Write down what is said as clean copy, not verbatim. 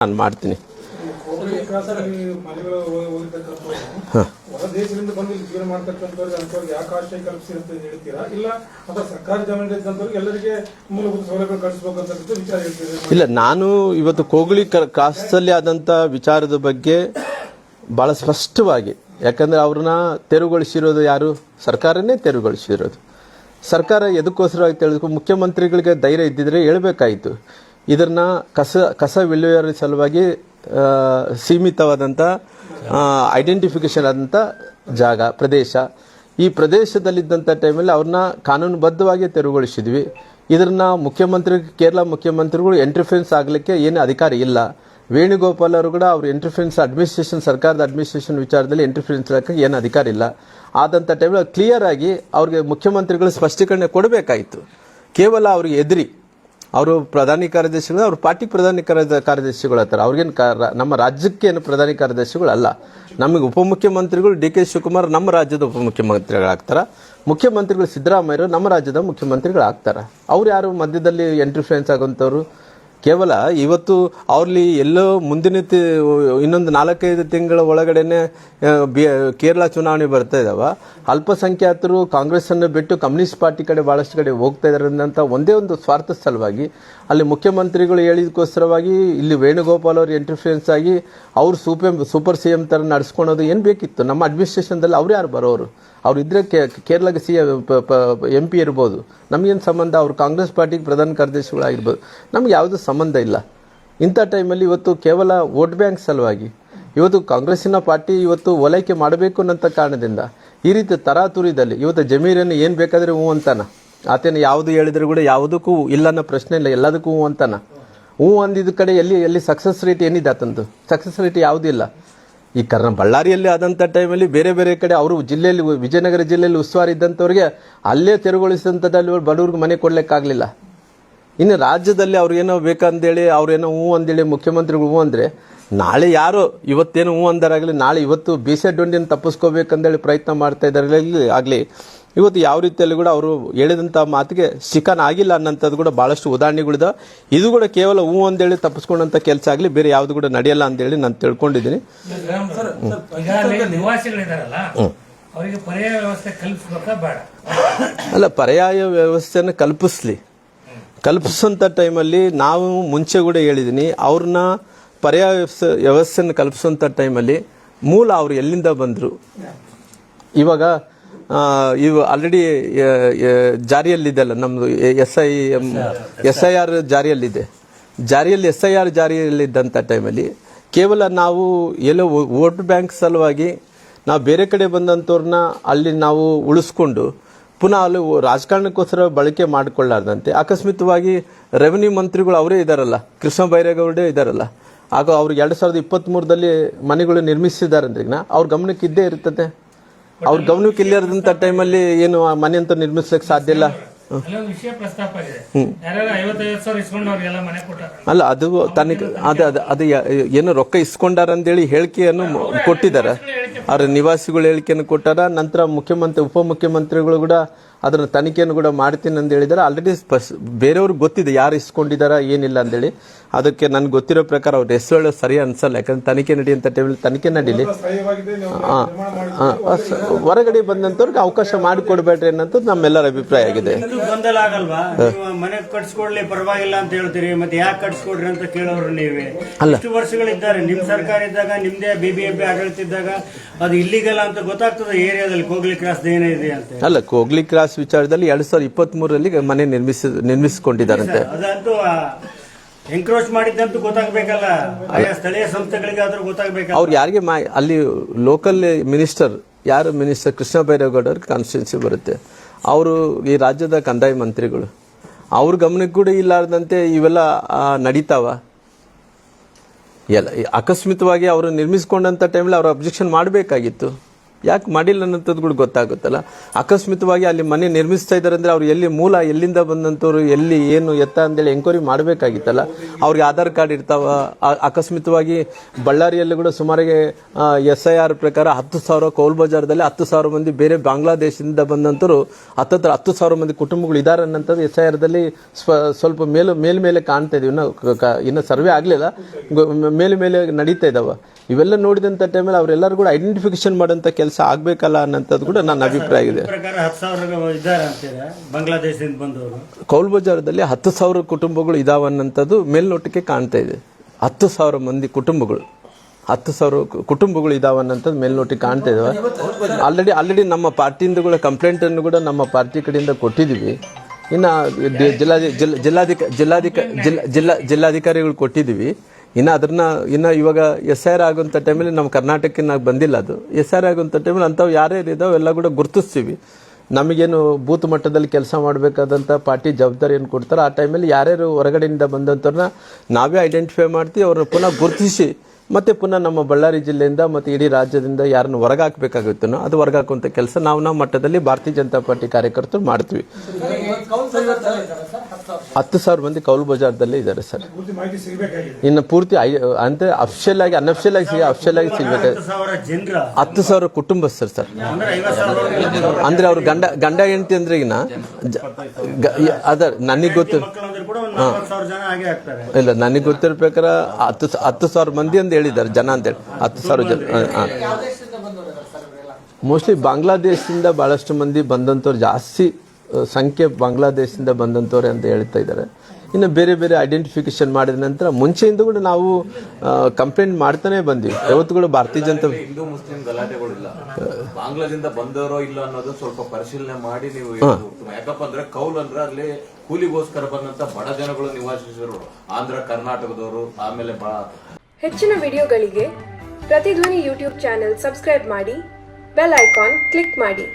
ನಾನು ಮಾಡ್ತೀನಿ. ಹೊರದೇಶದಿಂದ ಬಂದು ಜೀವನ ಮಾಡ್ತಕ್ಕಂಥವ್ರಿಗೆ ಅಂತವ್ರಿಗೆ ಯಾಕೆ ಆಶ್ರಯ ಕಲ್ಪಿಸಿರುತ್ತೆ ಹೇಳ್ತೀರಾ, ಇಲ್ಲ ಅಥವಾ ಸರ್ಕಾರಿ ಜಮೀನಿದ್ದಂಥವ್ರಿಗೆ ಎಲ್ಲರಿಗೆ ಮೂಲಭೂತ ಸೌಲಭ್ಯ ಕಳಿಸಬೇಕಂತ ವಿಚಾರ ಹೇಳ್ತೀರಾ? ಇಲ್ಲ, ನಾನು ಇವತ್ತು ಕೋಗಳಿ ಕ್ರಾಸಲ್ಲಿ ಆದಂಥ ವಿಚಾರದ ಬಗ್ಗೆ ಭಾಳ ಸ್ಪಷ್ಟವಾಗಿ, ಯಾಕಂದರೆ ಅವ್ರನ್ನ ತೆರವುಗೊಳಿಸಿರೋದು ಯಾರು? ಸರ್ಕಾರನೇ ತೆರವುಗೊಳಿಸಿರೋದು. ಸರ್ಕಾರ ಎದಕ್ಕೋಸ್ಕರವಾಗಿ ತಿಳಿದುಕೊಂಡು ಮುಖ್ಯಮಂತ್ರಿಗಳಿಗೆ ಧೈರ್ಯ ಇದ್ದಿದ್ರೆ ಹೇಳ್ಬೇಕಾಯಿತು. ಇದನ್ನ ಕಸ ವಿಲೇವಾರಿ ಸಲುವಾಗಿ ಸೀಮಿತವಾದಂಥ ಐಡೆಂಟಿಫಿಕೇಶನ್ ಆದಂಥ ಜಾಗ ಪ್ರದೇಶ, ಈ ಪ್ರದೇಶದಲ್ಲಿದ್ದಂಥ ಟೈಮಲ್ಲಿ ಅವ್ರನ್ನ ಕಾನೂನುಬದ್ಧವಾಗಿ ತೆರವುಗೊಳಿಸಿದ್ವಿ. ಇದನ್ನ ಕೇರಳ ಮುಖ್ಯಮಂತ್ರಿಗಳು ಎಂಟ್ರಿಫೆನ್ಸ್ ಆಗಲಿಕ್ಕೆ ಏನು ಅಧಿಕಾರ ಇಲ್ಲ. ವೇಣುಗೋಪಾಲ್ ಅವರು ಕೂಡ ಅವ್ರ ಎಂಟ್ರಿಫೆನ್ಸ್ ಅಡ್ಮಿನಿಸ್ಟ್ರೇಷನ್, ಸರ್ಕಾರದ ಅಡ್ಮಿನಿಸ್ಟ್ರೇಷನ್ ವಿಚಾರದಲ್ಲಿ ಎಂಟ್ರಿಫೆನ್ಸ್ ಹಾಕಿ ಏನು ಅಧಿಕಾರ ಇಲ್ಲ. ಆದಂಥ ಟೈಮಲ್ಲಿ ಕ್ಲಿಯರ್ ಆಗಿ ಅವ್ರಿಗೆ ಮುಖ್ಯಮಂತ್ರಿಗಳು ಸ್ಪಷ್ಟೀಕರಣ ಕೊಡಬೇಕಾಯಿತು. ಕೇವಲ ಅವ್ರಿಗೆ ಎದುರಿ ಅವರು ಪ್ರಧಾನಿ ಕಾರ್ಯದರ್ಶಿಗಳು, ಅವ್ರ ಪಾರ್ಟಿಗೆ ಪ್ರಧಾನಿ ಕಾರ್ಯದರ್ಶಿಗಳು ಹತ್ತಾರೆ. ಅವ್ರಿಗೇನು ನಮ್ಮ ರಾಜ್ಯಕ್ಕೆ ಏನು ಪ್ರಧಾನಿ ಕಾರ್ಯದರ್ಶಿಗಳು ಅಲ್ಲ. ನಮಗೆ ಉಪಮುಖ್ಯಮಂತ್ರಿಗಳು ಡಿ ಕೆ ಶಿವಕುಮಾರ್ ನಮ್ಮ ರಾಜ್ಯದ ಉಪಮುಖ್ಯಮಂತ್ರಿಗಳಾಗ್ತಾರೆ. ಮುಖ್ಯಮಂತ್ರಿಗಳು ಸಿದ್ದರಾಮಯ್ಯರು ನಮ್ಮ ರಾಜ್ಯದ ಮುಖ್ಯಮಂತ್ರಿಗಳಾಗ್ತಾರೆ. ಅವ್ರು ಯಾರು ಮಧ್ಯದಲ್ಲಿ ಎಂಟ್ರಿಫೆನ್ಸ್ ಆಗುವಂಥವ್ರು? ಕೇವಲ ಇವತ್ತು ಅವ್ರಲ್ಲಿ ಎಲ್ಲೋ ಮುಂದಿನ ಇನ್ನೊಂದು 4-5 ತಿಂಗಳ ಒಳಗಡೆನೆ ಕೇರಳ ಚುನಾವಣೆ ಬರ್ತಾ ಇದಾವ. ಅಲ್ಪಸಂಖ್ಯಾತರು ಕಾಂಗ್ರೆಸ್ಸನ್ನು ಬಿಟ್ಟು ಕಮ್ಯುನಿಸ್ಟ್ ಪಾರ್ಟಿ ಕಡೆ ಭಾಳಷ್ಟು ಕಡೆ ಹೋಗ್ತಾ ಇದ್ದಾರೆ ಅಂತ ಒಂದೇ ಒಂದು ಸ್ವಾರ್ಥ ಸಲುವಾಗಿ ಅಲ್ಲಿ ಮುಖ್ಯಮಂತ್ರಿಗಳು ಹೇಳಿದಕ್ಕೋಸ್ಕರವಾಗಿ ಇಲ್ಲಿ ವೇಣುಗೋಪಾಲ್ ಅವರು ಇಂಟರ್ಫಿಯರೆನ್ಸ್ ಆಗಿ ಅವ್ರು ಸೂಪರ್ ಸಿಎಂ ಥರ ನಡೆಸ್ಕೊಳೋದು ಏನು ಬೇಕಿತ್ತು? ನಮ್ಮ ಅಡ್ಮಿನಿಸ್ಟ್ರೇಷನ್ದಲ್ಲಿ ಅವ್ರು ಯಾರು ಬರೋರು? ಅವ್ರು ಇದ್ರೆ ಕೇರಳಕ್ಕೆ MP ಇರ್ಬೋದು, ನಮಗೇನು ಸಂಬಂಧ? ಅವ್ರು ಕಾಂಗ್ರೆಸ್ ಪಾರ್ಟಿಗೆ ಪ್ರಧಾನ ಕಾರ್ಯದರ್ಶಿಗಳಾಗಿರ್ಬೋದು, ನಮ್ಗೆ ಯಾವುದೂ ಸಂಬಂಧ ಇಲ್ಲ. ಇಂಥ ಟೈಮಲ್ಲಿ ಇವತ್ತು ಕೇವಲ ವೋಟ್ ಬ್ಯಾಂಕ್ ಸಲುವಾಗಿ ಇವತ್ತು ಕಾಂಗ್ರೆಸ್ಸಿನ ಪಾರ್ಟಿ ಇವತ್ತು ಓಲೈಕೆ ಮಾಡಬೇಕು ಅನ್ನೋಂಥ ಕಾರಣದಿಂದ ಈ ರೀತಿ ತರಾತುರಿದಲ್ಲಿ ಇವತ್ತು ಜಮೀರನ್ನು ಏನು ಬೇಕಾದರೆ ಹ್ಞೂ ಅಂತಾನ. ಆತೇನು ಯಾವುದು ಹೇಳಿದ್ರು ಕೂಡ ಯಾವುದಕ್ಕೂ ಇಲ್ಲ ಅನ್ನೋ ಪ್ರಶ್ನೆ ಇಲ್ಲ, ಎಲ್ಲದಕ್ಕೂ ಹ್ಞೂ ಅಂತಾನ. ಹ್ಞೂ ಅಂದಿದ್ದ ಕಡೆ ಎಲ್ಲಿ ಸಕ್ಸಸ್ ರೇಟ್ ಏನಿದೆ ಆತಂದು? ಸಕ್ಸಸ್ ರೇಟ್ ಯಾವುದೂ ಇಲ್ಲ. ಈ ಬಳ್ಳಾರಿಯಲ್ಲಿ ಆದಂಥ ಟೈಮಲ್ಲಿ ಬೇರೆ ಬೇರೆ ಕಡೆ ಅವರು ಜಿಲ್ಲೆಯಲ್ಲಿ, ವಿಜಯನಗರ ಜಿಲ್ಲೆಯಲ್ಲಿ ಉಸ್ತುವಾರಿ ಇದ್ದಂಥವ್ರಿಗೆ ಅಲ್ಲೇ ತೆರವುಗೊಳಿಸಿದಂಥದ್ದಲ್ಲಿ ಬಡವ್ರಿಗೆ ಮನೆ ಕೊಡ್ಲಿಕ್ಕಾಗಲಿಲ್ಲ. ಇನ್ನು ರಾಜ್ಯದಲ್ಲಿ ಅವ್ರಿಗೇನೋ ಬೇಕಂದೇಳಿ ಅವ್ರೇನೋ ಹ್ಞೂ ಅಂದೇಳಿ ಮುಖ್ಯಮಂತ್ರಿಗಳು ಹ್ಞೂ ಅಂದರೆ ನಾಳೆ ಯಾರೋ ಇವತ್ತೇನೋ ಹ್ಞೂ ಅಂದಾರಾಗಲಿ, ನಾಳೆ ಇವತ್ತು ಬೀಸೆಡ್ಡೊಂಡಿನ ತಪ್ಪಿಸ್ಕೋಬೇಕಂದೇಳಿ ಪ್ರಯತ್ನ ಮಾಡ್ತಾ ಇದ್ದಾರೆ ಆಗಲಿ, ಇವತ್ತು ಯಾವ ರೀತಿಯಲ್ಲಿ ಕೂಡ ಅವರು ಹೇಳಿದಂಥ ಮಾತಿಗೆ ಶಿಕಾನ್ ಆಗಿಲ್ಲ ಅನ್ನೋಂಥದ್ದು ಕೂಡ ಭಾಳಷ್ಟು ಉದಾಹರಣೆಗಳಿದೆ. ಇದು ಕೂಡ ಕೇವಲ ಹೂ ಅಂದೇಳಿ ತಪ್ಪಿಸ್ಕೊಂಡಂಥ ಕೆಲಸ ಆಗಲಿ, ಬೇರೆ ಯಾವುದು ಕೂಡ ನಡೆಯಲ್ಲ ಅಂತೇಳಿ ನಾನು ತಿಳ್ಕೊಂಡಿದ್ದೀನಿ. ಅಲ್ಲ, ಪರ್ಯಾಯ ವ್ಯವಸ್ಥೆಯನ್ನು ಕಲ್ಪಿಸೋಂಥ ಟೈಮಲ್ಲಿ ನಾವು ಮುಂಚೆ ಕೂಡ ಹೇಳಿದ್ದೀನಿ, ಅವ್ರನ್ನ ಪರ್ಯಾಯ ವ್ಯವಸ್ಥೆಯನ್ನು ಕಲ್ಪಿಸುವಂಥ ಟೈಮಲ್ಲಿ ಮೂಲ ಅವರು ಎಲ್ಲಿಂದ ಬಂದರು? ಇವಾಗ ಇವು ಆಲ್ರೆಡಿ ಜಾರಿಯಲ್ಲಿದೆಲ್ಲ ನಮ್ಮದು SIR ಜಾರಿಯಲ್ಲಿದೆ. SIR ಜಾರಿಯಲ್ಲಿದ್ದಂಥ ಟೈಮಲ್ಲಿ ಕೇವಲ ನಾವು ಎಲ್ಲೋ ವೋಟ್ ಬ್ಯಾಂಕ್ ಸಲುವಾಗಿ ನಾವು ಬೇರೆ ಕಡೆ ಬಂದಂಥವ್ರನ್ನ ಅಲ್ಲಿ ನಾವು ಉಳಿಸ್ಕೊಂಡು ಪುನಃ ಅಲ್ಲಿ ರಾಜಕಾರಣಕ್ಕೋಸ್ಕರ ಬಳಕೆ ಮಾಡಿಕೊಳ್ಳಾರ್ದಂತೆ ಅಕಸ್ಮಿತವಾಗಿ ರೆವಿನ್ಯೂ ಮಂತ್ರಿಗಳು ಅವರೇ ಇದ್ದಾರಲ್ಲ, ಕೃಷ್ಣ ಬೈರೇಗೌಡರೇ ಇದ್ದಾರಲ್ಲ, ಆಗ ಅವ್ರಿಗೆ 2023ರಲ್ಲಿ ಮನೆಗಳು ನಿರ್ಮಿಸಿದ್ದಾರೆ ಅಂದ್ರೆ ಅವ್ರ ಗಮನಕ್ಕೆ ಇದ್ದೇ ಇರ್ತದೆ. ಅವ್ರ ಗಮನಕ್ಕೆ ಇಲ್ಲದಂಥ ಟೈಮಲ್ಲಿ ಏನು ಮನೆ ಅಂತ ನಿರ್ಮಿಸ್ಲಿಕ್ಕೆ ಸಾಧ್ಯ ಇಲ್ಲ. ಅಲ್ಲ, ಅದು ತನಗೆ ಅದು ಏನೋ ರೊಕ್ಕ ಇಸ್ಕೊಂಡಾರ ಅಂತೇಳಿ ಹೇಳಿಕೆಯನ್ನು ಕೊಟ್ಟಿದ್ದಾರೆ. ಅವ್ರ ನಿವಾಸಿಗಳು ಹೇಳಿಕೆಯನ್ನು ಕೊಟ್ಟಾರ. ನಂತರ ಉಪಮುಖ್ಯಮಂತ್ರಿಗಳು ಕೂಡ ಅದನ್ನ ತನಿಖೆಯನ್ನು ಕೂಡ ಮಾಡ್ತೀನಿ ಅಂತ ಹೇಳಿದಾರೆ. ಆಲ್ರೆಡಿ ಬೇರೆಯವ್ರಿಗೆ ಗೊತ್ತಿದೆ ಯಾರು ಇಸ್ಕೊಂಡಿದಾರ ಏನಿಲ್ಲ ಅಂತೇಳಿ. ಅದಕ್ಕೆ ನನ್ಗೆ ಗೊತ್ತಿರೋ ಪ್ರಕಾರ ಅವ್ರ ಹೆಸರು ಸರಿ ಅನ್ಸಲ್ಲ, ಯಾಕಂದ್ರೆ ತನಿಖೆ ನಡೆಯುವಂತ ಟೈಮಲ್ಲಿ ತನಿಖೆ ನಡೀಲಿ. ಹೊರಗಡೆ ಬಂದಂತವ್ರಿಗೆ ಅವಕಾಶ ಮಾಡಿಕೊಡ್ಬೇಡ್ರಿ ಅನ್ನೋದು ನಮ್ಮೆಲ್ಲರ ಅಭಿಪ್ರಾಯ ಆಗಿದೆ. ಗೊಂದಲ ಆಗಲ್ವಾ? ಮನೆ ಕಟ್ಸ್ಕೊಡ್ಲಿ ಪರವಾಗಿಲ್ಲ ಅಂತ ಹೇಳ್ತೀರಿ, ಮತ್ತೆ ಯಾಕೆ ಕಟ್ಸ್ಕೊಡ್ರಿ ಅಂತ ಕೇಳೋರು ನೀವೇ. ಇಷ್ಟು ವರ್ಷಗಳಿದ್ದಾರೆ ನಿಮ್ ಸರ್ಕಾರ ಇದ್ದಾಗ, ನಿಮ್ದೇ BBMP ಆಡಳಿತ ಇದ್ದಾಗ ಅದು ಇಲ್ಲಿಗಲ್ಲ ಅಂತ ಗೊತ್ತಾಗ್ತದೆ ಏರಿಯಾದಲ್ಲಿ ಕೋಗ್ಲಿ ಕ್ರಾಸ್ ಏನಿದೆ ಅಂತ. ಅಲ್ಲ, ಕೋಗ್ಲಿ ಕ್ರಾಸ್ ವಿಚಾರದಲ್ಲಿ 2023ರಲ್ಲಿ ಮನೆ ನಿರ್ಮಿಸಿಕೊಂಡಿದ್ದಾರಂತೆ. ಅದಂತೂ ಎನ್ಕ್ರೋಚ್ ಮಾಡಿದ್ದಂತೂ ಗೊತ್ತಾಗಬೇಕಲ್ಲ, ಸ್ಥಳೀಯ ಸಂಸ್ಥೆಗಳಿಗೆ ಆದ್ರೂ ಗೊತ್ತಾಗಬೇಕಲ್ಲ. ಅವ್ರು ಯಾರಿಗೆ ಅಲ್ಲಿ ಲೋಕಲ್ ಮಿನಿಸ್ಟರ್ ಕೃಷ್ಣ ಬೈರೇಗೌಡ ಅವ್ರಿಗೆ ಕಾನ್ಸ್ಟಿಟ್ಯೂನ್ಸಿ ಬರುತ್ತೆ. ಅವರು ಈ ರಾಜ್ಯದ ಕಂದಾಯ ಮಂತ್ರಿಗಳು, ಅವ್ರ ಗಮನಕ್ಕೆ ಕೂಡ ಇಲ್ಲಾರ್ದಂತೆ ಇವೆಲ್ಲ ನಡೀತಾವ. ಎಲ್ಲ ಅಕಸ್ಮಿತವಾಗಿ ಅವರು ನಿರ್ಮಿಸಿಕೊಂಡಂಥ ಟೈಮಲ್ಲಿ ಅವರು ಅಬ್ಜೆಕ್ಷನ್ ಮಾಡಬೇಕಾಗಿತ್ತು. ಯಾಕೆ ಮಾಡಿಲ್ಲ ಅನ್ನೋಂಥದ್ದು ಕೂಡ ಗೊತ್ತಾಗುತ್ತಲ್ಲ. ಅಕಸ್ಮಿತವಾಗಿ ಅಲ್ಲಿ ಮನೆ ನಿರ್ಮಿಸ್ತಾ ಇದ್ದಾರೆ ಅಂದರೆ ಅವ್ರು ಎಲ್ಲಿ ಮೂಲ, ಎಲ್ಲಿಂದ ಬಂದಂಥವ್ರು, ಎಲ್ಲಿ ಏನು ಎತ್ತ ಅಂತೇಳಿ ಎಂಕ್ವೈರಿ ಮಾಡಬೇಕಾಗಿತ್ತಲ್ಲ. ಅವ್ರಿಗೆ ಆಧಾರ್ ಕಾರ್ಡ್ ಇರ್ತಾವ. ಅಕಸ್ಮಿತವಾಗಿ ಬಳ್ಳಾರಿಯಲ್ಲಿ ಕೂಡ ಸುಮಾರಿಗೆ SIR ಪ್ರಕಾರ 10,000 ಕೌಲ್ ಬಜಾರ್ದಲ್ಲಿ 10,000 ಮಂದಿ ಬೇರೆ ಬಾಂಗ್ಲಾದೇಶದಿಂದ ಬಂದಂಥವ್ರು 10,000 ಮಂದಿ ಕುಟುಂಬಗಳು ಇದ್ದಾರೆ ಅನ್ನೋಂಥದ್ದು SIRದಲ್ಲಿ ಸ್ವಲ್ಪ ಮೇಲ್ಮೇಲೆ ಕಾಣ್ತಾ ಇದೀವಿ. ಇನ್ನು ಸರ್ವೆ ಆಗಲಿಲ್ಲ, ಮೇಲೆ ನಡೀತಾ ಇದಾವ. ಇವೆಲ್ಲ ನೋಡಿದಂಥ ಟೈಮಲ್ಲಿ ಅವರೆಲ್ಲರೂ ಕೂಡ ಐಡೆಂಟಿಫಿಕೇಶನ್ ಮಾಡೋಂಥ ಕೆಲಸ ಆಗಬೇಕಲ್ಲ ಅನ್ನೋಂಥದ್ದು ಕೂಡ ನನ್ನ ಅಭಿಪ್ರಾಯ ಇದೆ. ಪ್ರಕಾರ 10,000 ಇದ್ದಾರೆ ಅಂತೀರಾ ಬಾಂಗ್ಲಾದೇಶದಿಂದ ಬಂದವರು? ಕೌಲ್ ಬಜಾರದಲ್ಲಿ 10,000 ಕುಟುಂಬಗಳು ಇದಾವ ಅನ್ನೋಂಥದ್ದು ಮೇಲ್ನೋಟಕ್ಕೆ ಕಾಣ್ತಾ ಇದೆ. 10,000 ಮಂದಿ ಕುಟುಂಬಗಳು, 10,000 ಕುಟುಂಬಗಳು ಇದಾವ ಅನ್ನೋಂಥದ್ದು ಮೇಲ್ನೋಟಕ್ಕೆ ಕಾಣ್ತಾ ಇದಾವೆ. ಆಲ್ರೆಡಿ ನಮ್ಮ ಪಾರ್ಟಿಯಿಂದ ಕೂಡ ಕಂಪ್ಲೇಂಟ್ ಅನ್ನು ಕೂಡ ನಮ್ಮ ಪಾರ್ಟಿ ಕಡೆಯಿಂದ ಕೊಟ್ಟಿದ್ದೀವಿ. ಇನ್ನು ಜಿಲ್ಲಾಧಿಕಾರಿಗಳು ಕೊಟ್ಟಿದ್ದೀವಿ. ಇನ್ನು ಇವಾಗ SIR ಆಗುವಂಥ ಟೈಮಲ್ಲಿ ನಮ್ಮ ಕರ್ನಾಟಕಕ್ಕೆ ಬಂದಿಲ್ಲ. ಅದು SIR ಆಗುವಂಥ ಟೈಮಲ್ಲಿ ಅಂಥವು ಯಾರ್ಯಾರು ಇದಾವೆ ಎಲ್ಲ ಕೂಡ ಗುರುತಿಸ್ತೀವಿ. ನಮಗೇನು ಬೂತ್ ಮಟ್ಟದಲ್ಲಿ ಕೆಲಸ ಮಾಡಬೇಕಾದಂಥ ಪಾರ್ಟಿ ಜವಾಬ್ದಾರಿಯನ್ನು ಕೊಡ್ತಾರೆ. ಆ ಟೈಮಲ್ಲಿ ಯಾರ್ಯಾರು ಹೊರಗಡೆಯಿಂದ ಬಂದಂಥವ್ರನ್ನ ನಾವೇ ಐಡೆಂಟಿಫೈ ಮಾಡ್ತೀವಿ. ಅವ್ರನ್ನ ಪುನಃ ಗುರುತಿಸಿ ಮತ್ತೆ ಪುನಃ ನಮ್ಮ ಬಳ್ಳಾರಿ ಜಿಲ್ಲೆಯಿಂದ ಮತ್ತು ಇಡೀ ರಾಜ್ಯದಿಂದ ಯಾರನ್ನು ಹೊರಗಾಕಬೇಕಾಗುತ್ತೋ ಅದು ಹೊರಗಾಕುವಂಥ ಕೆಲಸ ನಾವು ಮಟ್ಟದಲ್ಲಿ ಭಾರತೀಯ ಜನತಾ ಪಾರ್ಟಿ ಕಾರ್ಯಕರ್ತರು ಮಾಡ್ತೀವಿ. 10,000 ಮಂದಿ ಕೌಲ್ ಬಜಾರ್ದಲ್ಲೇ ಇದ್ದಾರೆ ಸರ್. ಇನ್ನು ಪೂರ್ತಿ ಅಂತ ಅಫಿಷಿಯಲ್ ಆಗಿ ಅನ್ಅಫಿಷಿಯಲ್ ಆಗಿ ಸಿಗ್ಬೇಕಾದ್ರೆ 10,000 ಕುಟುಂಬಸ್ಥರು ಸರ್. ಅಂದ್ರೆ ಅವ್ರು ಗಂಡ ಹೆಂಡತಿ ಅಂದ್ರೆ ಅದ ನನಗೆ ಗೊತ್ತು ಇಲ್ಲ, ನನಗೆ ಗೊತ್ತಿರೋ ಪ್ರಕಾರ 10,000 ಮಂದಿ ಅಂತ ಹೇಳಿದ್ದಾರೆ, ಜನ ಅಂತೇಳಿ 10,000 ಜನ. ಮೋಸ್ಟ್ಲಿ ಬಾಂಗ್ಲಾದೇಶದಿಂದ ಬಹಳಷ್ಟು ಮಂದಿ ಬಂದಂಥವ್ರು, ಜಾಸ್ತಿ ಸಂಖ್ಯೆ ಬಾಂಗ್ಲಾದೇಶದಿಂದ ಬಂದಂಥವ್ರೆ ಅಂತ ಹೇಳ್ತಾ ಇದ್ದಾರೆ. ಇನ್ನು ಬೇರೆ ಬೇರೆ ಐಡೆಂಟಿಫಿಕೇಶನ್ ಮಾಡಿದ ನಂತರ ಮುಂಚೆಯಿಂದ ಕೂಡ ನಾವು ಕಂಪ್ಲೇಂಟ್ ಮಾಡ್ತಾನೆ ಬಂದ್ವಿ. ಯಾವತ್ತು ಕೂಡ ಭಾರತೀಯ ಜನತಾ ಹಿಂದೂ ಮುಸ್ಲಿಂ ಗಲಾಟೆಗಳಿಲ್ಲ, ಬಾಂಗ್ಲಾದಿಂದ ಬಂದವರೋ ಇಲ್ಲ ಅನ್ನೋದು ಸ್ವಲ್ಪ ಪರಿಶೀಲನೆ ಮಾಡಿ ನೀವು. ಯಾಕಪ್ಪ ಅಂದ್ರೆ ಕೌಲ್ ಅಂದ್ರೆ ಅಲ್ಲಿ ಕೂಲಿಗೋಸ್ಕರ ಬಂದಂತ ಬಡ ಜನಗಳು ನಿವಾಸಿಸಿದ್ರು, ಆಂಧ್ರ ಕರ್ನಾಟಕದವರು. ಆಮೇಲೆ ಹೆಚ್ಚಿನ ವಿಡಿಯೋಗಳಿಗೆ ಪ್ರತಿಧ್ವನಿ ಯೂಟ್ಯೂಬ್ ಚಾನೆಲ್ ಸಬ್ಸ್ಕ್ರೈಬ್ ಮಾಡಿ, ಬೆಲ್ ಐಕಾನ್ ಕ್ಲಿಕ್ ಮಾಡಿ.